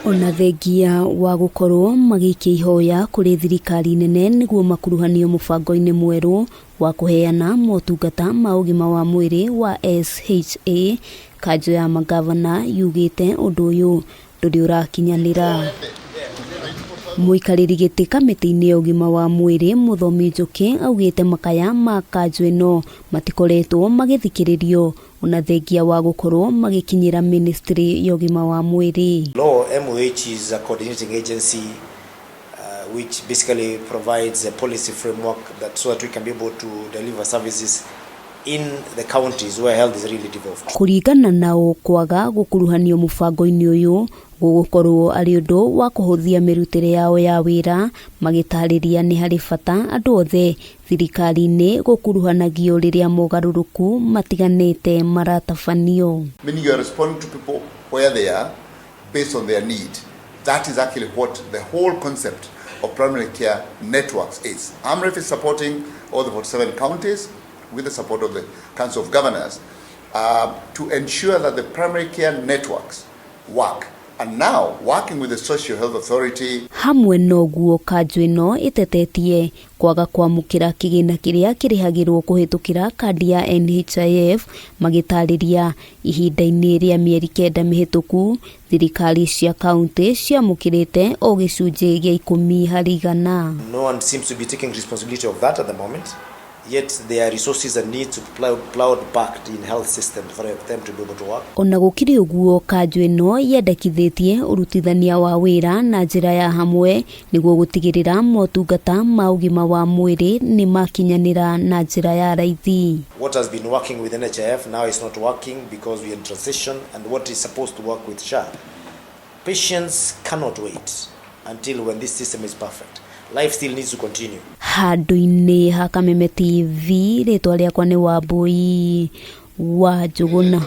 Ona thengia wa gukorwo magikia ihoya kuri thirikari nene niguo makuruhanio mubango-ini mweru wa kuheana motungata ma ugima wa mwiri wa SHA, kanju ya magavana yugite undu uyu nduri urakinyanira. Muikariri giti kamiti-ini ya ugima wa mwiri MUTHOMI NJUKI augite makaya ma kanju ino matikoretwo magithikiririo ona thengia wa gukorwo magikinyira ministry ya ugima wa mwiri. Law MWERU is a coordinating agency which basically provides a policy framework that so that we can be able to deliver services in the counties where health is really devolved. Kuringana nao kwaga gukuruhanio mubango-ini uyu gukorwo ari undu wa kuhuthia mirutire yao ya wira, magitariria ni hari bata andu othe thirikari-ini gukuruhanagio riria mogaruruku matiganite maratabanio. Meaning you are responding to people where they are based on their need. That is actually what the whole concept of primary care networks is. AMREF is supporting all the 47 counties with the support of the Council of Governors to ensure that the primary care networks work. And now, working with the Social Health Authority. Hamwe noguo kanju ino itetetie kwaga kwamukira kigina kiria kirihagirwo kuhitukira kandi ya NHIF, magitariria ihinda-ini ria mieri 9 mihituku thirikari cia kaunti ciamukirite o gicunji gia 10 hari igana. No one seems to be taking responsibility of that at the moment. Yet there are resources that need to be plowed back in health systems for them to be able to work. Ona gukiri uguo kanju ino yendekithitie urutithania wa wira na njira ya hamwe niguo gutigirira motungata ma ugima wa mwiri ni makinyanira na njira ya raithi. What has been working with NHIF now is not working because we are in transition, and what is supposed to work with SHA. Patients cannot wait until when this system is perfect. Life still needs to continue. Handu-ini ha Kameme TV, ritwa riakwa ni Wambui wa Njuguna.